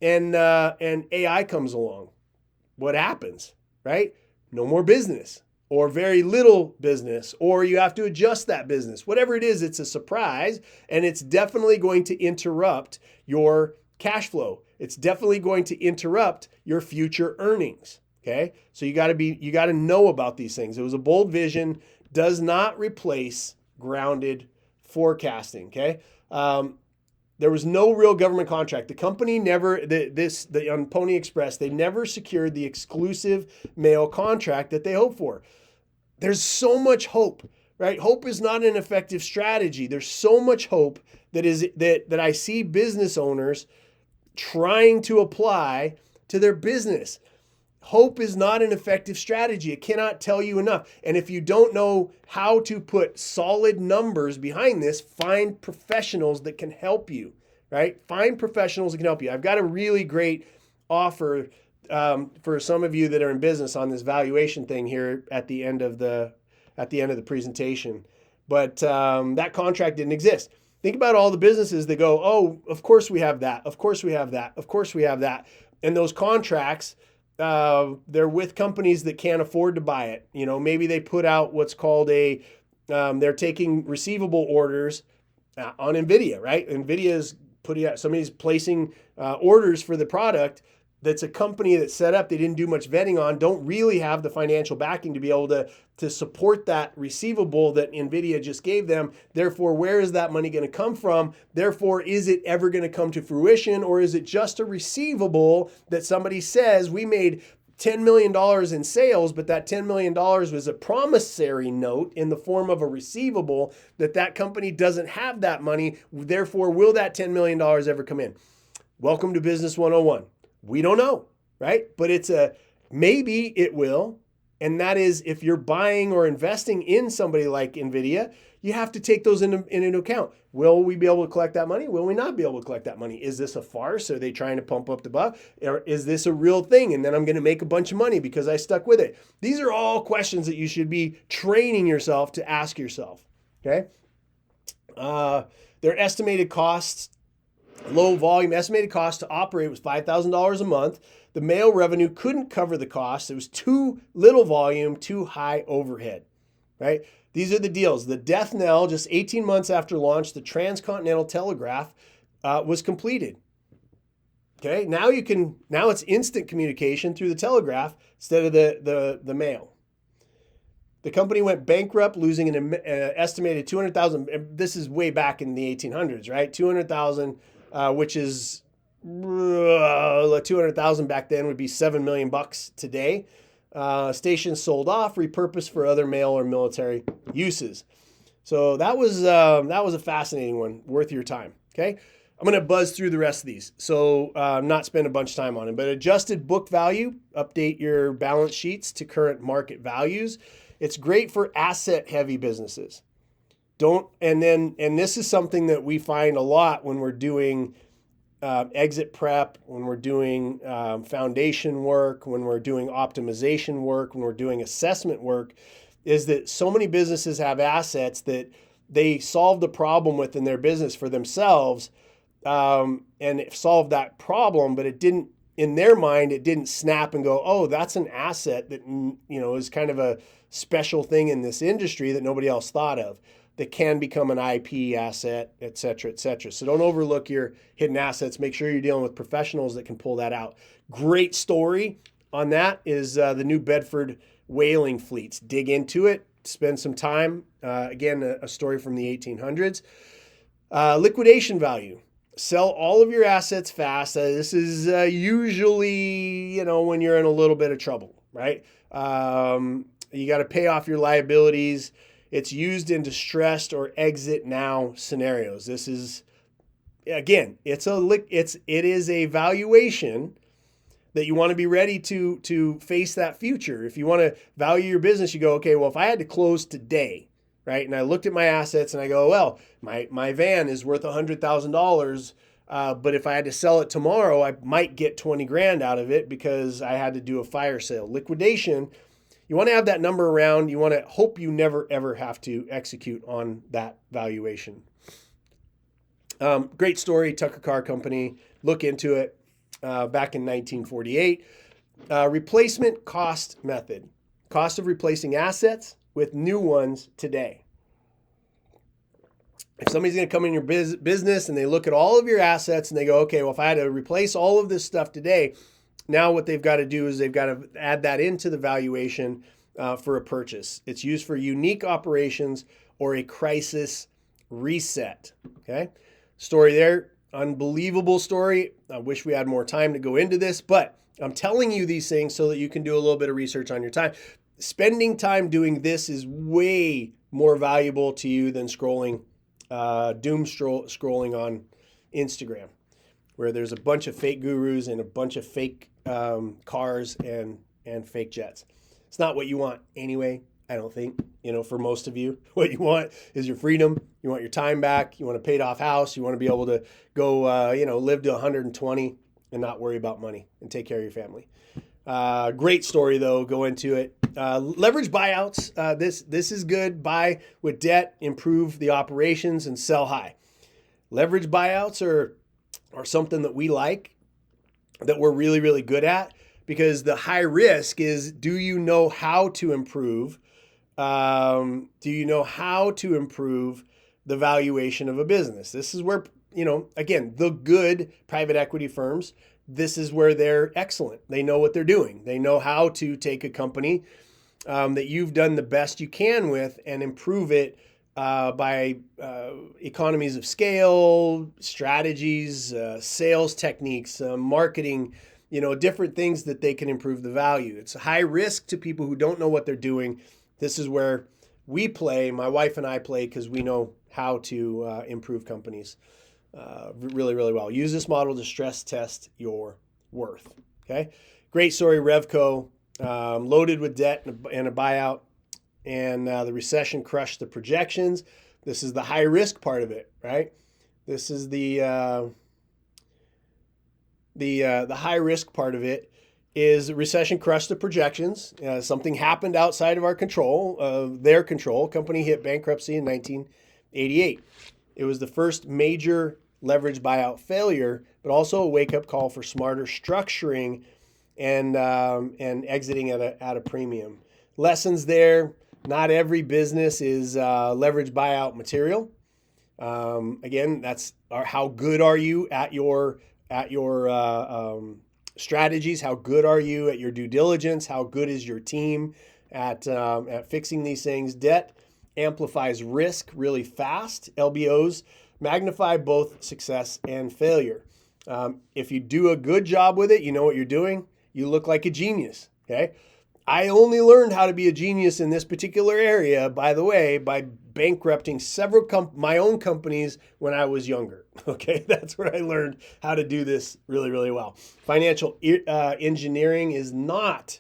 and AI comes along. What happens, right? No more business, or very little business, or you have to adjust that business. Whatever it is, it's a surprise, and it's definitely going to interrupt your cash flow. It's definitely going to interrupt your future earnings. Okay, so you got to know about these things. It was a bold vision, does not replace grounded forecasting. Okay, there was no real government contract. The company never on Pony Express, they never secured the exclusive mail contract that they hoped for. There's so much hope, right? Hope is not an effective strategy. There's so much hope that I see business owners trying to apply to their business. Hope is not an effective strategy. It cannot tell you enough. And if you don't know how to put solid numbers behind this, find professionals that can help you, right? Find professionals that can help you. I've got a really great offer for some of you that are in business on this valuation thing here at the end of the presentation. But that contract didn't exist. Think about all the businesses that go, oh, of course we have that. Of course we have that. Of course we have that. And those contracts, they're with companies that can't afford to buy it. You know, maybe they put out what's called they're taking receivable orders on NVIDIA, right? NVIDIA's putting out, somebody's placing orders for the product that's a company that's set up, they didn't do much vetting on, don't really have the financial backing to be able to support that receivable that NVIDIA just gave them. Therefore, where is that money going to come from? Therefore, is it ever going to come to fruition, or is it just a receivable that somebody says we made $10 million in sales, but that $10 million was a promissory note in the form of a receivable that company doesn't have that money. Therefore, will that $10 million ever come in? Welcome to Business 101. We don't know, right? But maybe it will. And that is, if you're buying or investing in somebody like NVIDIA, you have to take those into account. Will we be able to collect that money? Will we not be able to collect that money? Is this a farce? Are they trying to pump up the buck? Or is this a real thing? And then I'm going to make a bunch of money because I stuck with it. These are all questions that you should be training yourself to ask yourself, okay? Their estimated costs, low volume estimated cost to operate was $5,000 a month. The mail revenue couldn't cover the cost. It was too little volume, too high overhead, right? These are the deals. The death knell, just 18 months after launch, the transcontinental telegraph was completed. Okay, now it's instant communication through the telegraph instead of the mail. The company went bankrupt, losing an estimated 200,000. This is way back in the 1800s, right? 200,000. Which is 200,000 back then would be $7 million today. Stations sold off, repurposed for other mail or military uses. So that was a fascinating one, worth your time. Okay, I'm going to buzz through the rest of these, so not spend a bunch of time on it. But adjusted book value, update your balance sheets to current market values. It's great for asset-heavy businesses. And this is something that we find a lot when we're doing exit prep, when we're doing foundation work, when we're doing optimization work, when we're doing assessment work, is that so many businesses have assets that they solve the problem with in their business for themselves, and it solved that problem, but it didn't, in their mind, it didn't snap and go, oh, that's an asset that, is kind of a special thing in this industry that nobody else thought of, that can become an IP asset, et cetera, et cetera. So don't overlook your hidden assets. Make sure you're dealing with professionals that can pull that out. Great story on that is the New Bedford whaling fleets. Dig into it, spend some time. Again, a story from the 1800s. Liquidation value. Sell all of your assets fast. This is usually, when you're in a little bit of trouble, right? You got to pay off your liabilities. It's used in distressed or exit now scenarios. This is, again, it is a valuation that you want to be ready to face that future. If you want to value your business, you go, okay, well, if I had to close today, right? And I looked at my assets and I go, well, my van is worth $100,000. But if I had to sell it tomorrow, I might get 20 grand out of it because I had to do a fire sale. Liquidation, you want to have that number around. You want to hope you never, ever have to execute on that valuation. Great story, Tucker Car Company. Look into it. Back in 1948. Replacement cost method. Cost of replacing assets with new ones today. If somebody's going to come in your business and they look at all of your assets and they go, okay, well, if I had to replace all of this stuff today, now what they've got to do is they've got to add that into the valuation for a purchase. It's used for unique operations or a crisis reset. Okay, story there. Unbelievable story. I wish we had more time to go into this, but I'm telling you these things so that you can do a little bit of research on your time. Spending time doing this is way more valuable to you than scrolling on Instagram, where there's a bunch of fake gurus and a bunch of fake cars and fake jets. It's not what you want anyway, I don't think. For most of you, what you want is your freedom. You want your time back. You want a paid off house. You want to be able to go, live to 120 and not worry about money and take care of your family. Great story though. Go into it. Leverage buyouts. This is good. Buy with debt, improve the operations, and sell high. Leverage buyouts are something that we like, that we're really, really good at, because the high risk is, do you know how to improve? Do you know how to improve the valuation of a business? This is where, again, the good private equity firms, this is where they're excellent. They know what they're doing. They know how to take a company that you've done the best you can with and improve it by economies of scale, strategies, sales techniques, marketing, different things that they can improve the value. It's high risk to people who don't know what they're doing. This is where we play, my wife and I play, because we know how to improve companies really, really well. Use this model to stress test your worth. Okay, great story, Revco, loaded with debt and a buyout, and the recession crushed the projections. This is the high risk part of it, right? This is the high risk part of it. Is the recession crushed the projections. Something happened outside of our control, their control. Company hit bankruptcy in 1988. It was the first major leverage buyout failure, but also a wake-up call for smarter structuring and exiting at a premium. Lessons there: not every business is leverage buyout material. Again, that's how good are you at your strategies? How good are you at your due diligence? How good is your team at fixing these things? Debt amplifies risk really fast. LBOs magnify both success and failure. If you do a good job with it, you know what you're doing, you look like a genius. Okay. I only learned how to be a genius in this particular area, by the way, by bankrupting several my own companies when I was younger. Okay, that's where I learned how to do this really, really well. Financial engineering is not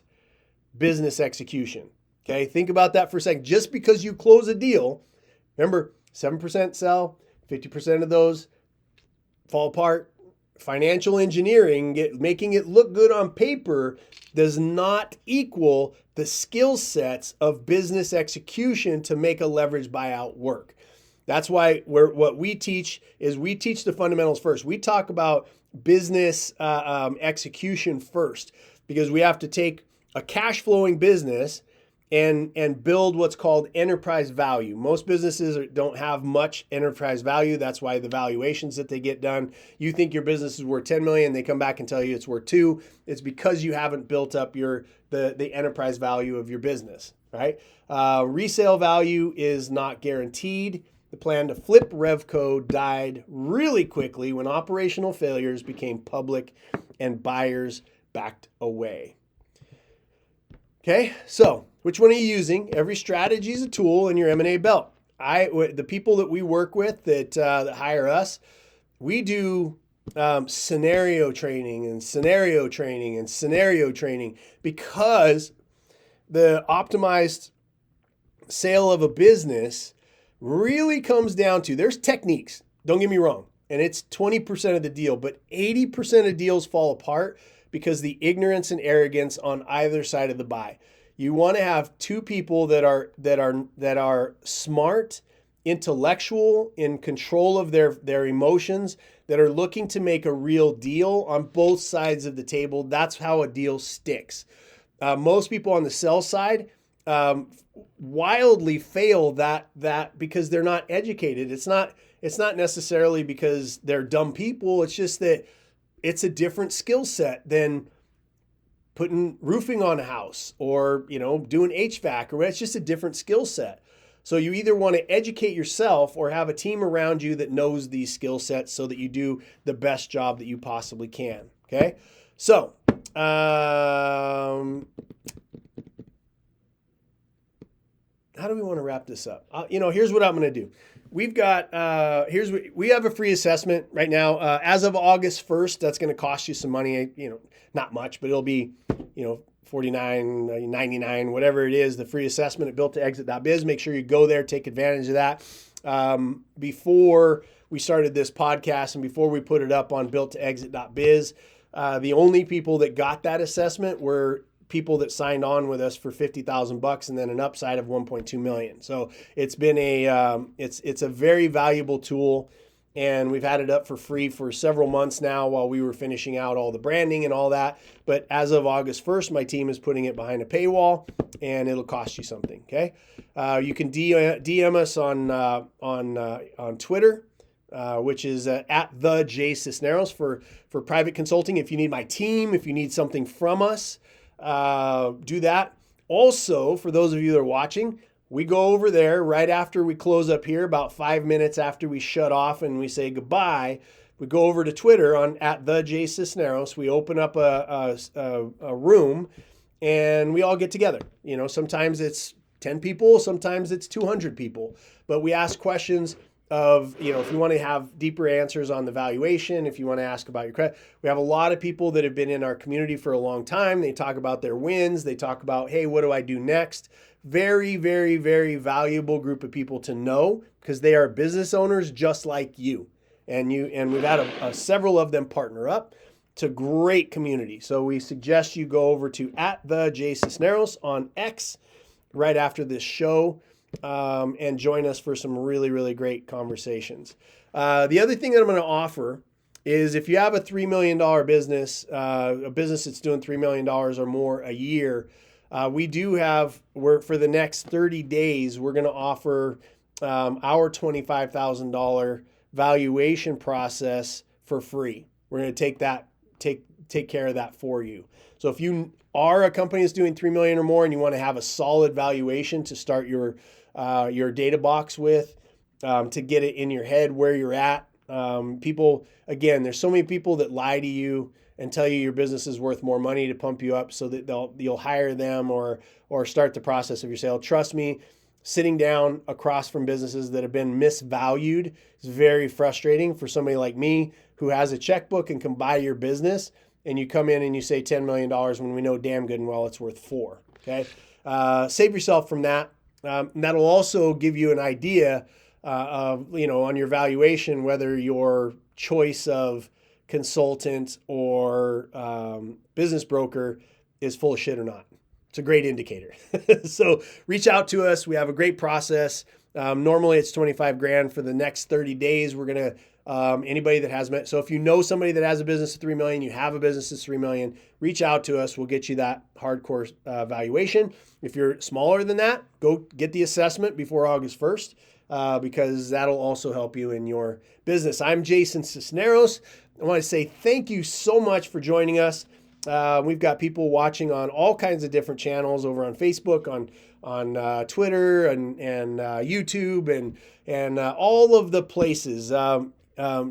business execution. Okay, think about that for a second. Just because you close a deal, remember, 7% sell, 50% of those fall apart. Financial engineering, making it look good on paper, does not equal the skill sets of business execution to make a leverage buyout work. That's why what we teach is we teach the fundamentals first. We talk about business execution first, because we have to take a cash flowing business and build what's called enterprise value. Most businesses don't have much enterprise value. That's why the valuations that they get done, you think your business is worth 10 million, they come back and tell you it's worth 2. It's because you haven't built up the enterprise value of your business, right? Resale value is not guaranteed. The plan to flip Revco died really quickly when operational failures became public and buyers backed away. Okay, so which one are you using? Every strategy is a tool in your M&A belt. The people that we work with that hire us, we do scenario training and scenario training and scenario training, because the optimized sale of a business really comes down to, there's techniques, don't get me wrong, and it's 20% of the deal, but 80% of deals fall apart because the ignorance and arrogance on either side of the buy. You want to have two people that are smart, intellectual, in control of their emotions, that are looking to make a real deal on both sides of the table. That's how a deal sticks. Most people on the sell side wildly fail that because they're not educated. It's not necessarily because they're dumb people. It's just that it's a different skill set than putting roofing on a house or, doing HVAC, or it's just a different skill set. So you either want to educate yourself or have a team around you that knows these skill sets so that you do the best job that you possibly can. Okay. So, how do we want to wrap this up? Here's what I'm going to do. We've got, we have a free assessment right now. As of August 1st, that's going to cost you some money, not much, but it'll be, $49, $99, whatever it is, the free assessment at builttoexit.biz. Make sure you go there, take advantage of that. Before we started this podcast and before we put it up on builttoexit.biz, the only people that got that assessment were people that signed on with us for $50,000 and then an upside of 1.2 million. So it's been it's a very valuable tool, and we've had it up for free for several months now while we were finishing out all the branding and all that. But as of August 1st, my team is putting it behind a paywall, and it'll cost you something. Okay, you can DM us on Twitter, which is at the J Sisneros for private consulting. If you need my team, if you need something from us, do that. Also, for those of you that are watching, we go over there right after we close up here, about 5 minutes after we shut off and we say goodbye. We go over to Twitter at the J Sisneros. We open up a room and we all get together. Sometimes it's 10 people, sometimes it's 200 people, but we ask questions of, if you want to have deeper answers on the valuation, if you want to ask about your credit. We have a lot of people that have been in our community for a long time. They talk about their wins. They talk about, hey, what do I do next? Very, very, very valuable group of people to know, because they are business owners just like you. And we've had several of them partner up. It's a great community. So we suggest you go over to at the J Sisneros on X right after this show. And join us for some really, really great conversations. The other thing that I'm going to offer is, if you have a $3 million business, a business that's doing $3 million or more a year, for the next 30 days, we're going to offer our $25,000 valuation process for free. We're going to take care of that for you. So if you are a company that's doing $3 million or more and you want to have a solid valuation to start your data box with, to get it in your head where you're at. People, again, there's so many people that lie to you and tell you your business is worth more money to pump you up so that you'll hire them or start the process of your sale. Trust me, sitting down across from businesses that have been misvalued is very frustrating for somebody like me who has a checkbook and can buy your business, and you come in and you say $10 million when we know damn good and well it's worth $4 million. Okay, save yourself from that. That'll also give you an idea of, on your valuation, whether your choice of consultant or business broker is full of shit or not. It's a great indicator. So reach out to us. We have a great process. Normally it's 25 grand for the next 30 days. We're going to, anybody that has met. So if you know somebody that has a business of 3 million, you have a business that's 3 million, reach out to us. We'll get you that hardcore valuation. If you're smaller than that, go get the assessment before August 1st, because that'll also help you in your business. I'm Jason Sisneros. I want to say thank you so much for joining us. We've got people watching on all kinds of different channels over on Facebook, on Twitter and YouTube and all of the places.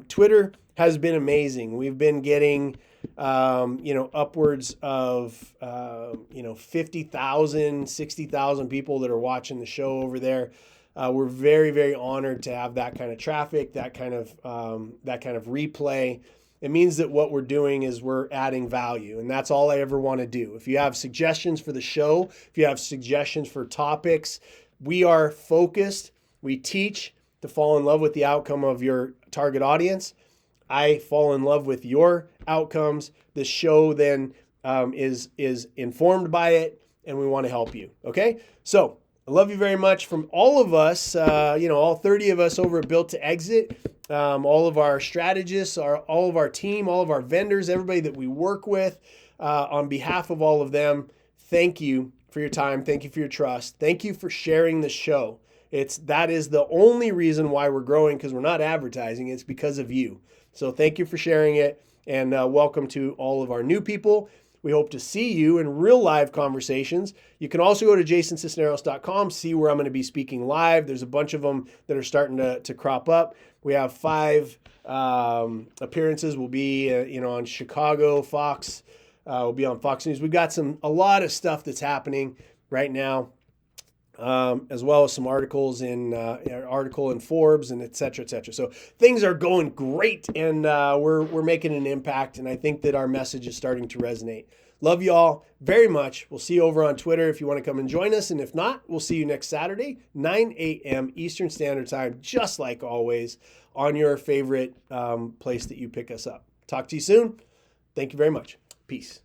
Twitter has been amazing. We've been getting, upwards of, 50,000, 60,000 people that are watching the show over there. We're very, very honored to have that kind of traffic, that kind of replay. It means that what we're doing is we're adding value, and that's all I ever want to do. If you have suggestions for the show, if you have suggestions for topics, we are focused. We teach to fall in love with the outcome of your target audience. I fall in love with your outcomes. The show then is informed by it, and we want to help you. Okay, so I love you very much from all of us. All 30 of us over at Built to Exit. All of our strategists, all of our team, all of our vendors, everybody that we work with. On behalf of all of them, thank you for your time. Thank you for your trust. Thank you for sharing the show. That is the only reason why we're growing, because we're not advertising. It's because of you. So thank you for sharing it, and welcome to all of our new people. We hope to see you in real live conversations. You can also go to jasonsisneros.com, see where I'm going to be speaking live. There's a bunch of them that are starting to crop up. We have 5 appearances. We'll be on Chicago, Fox. We'll be on Fox News. We've got a lot of stuff that's happening right now, as well as some articles in Forbes and et cetera, et cetera. So things are going great, and we're making an impact, and I think that our message is starting to resonate. Love you all very much. We'll see you over on Twitter if you want to come and join us, and if not, we'll see you next Saturday, 9 a.m. Eastern Standard Time, just like always, on your favorite place that you pick us up. Talk to you soon. Thank you very much. Peace.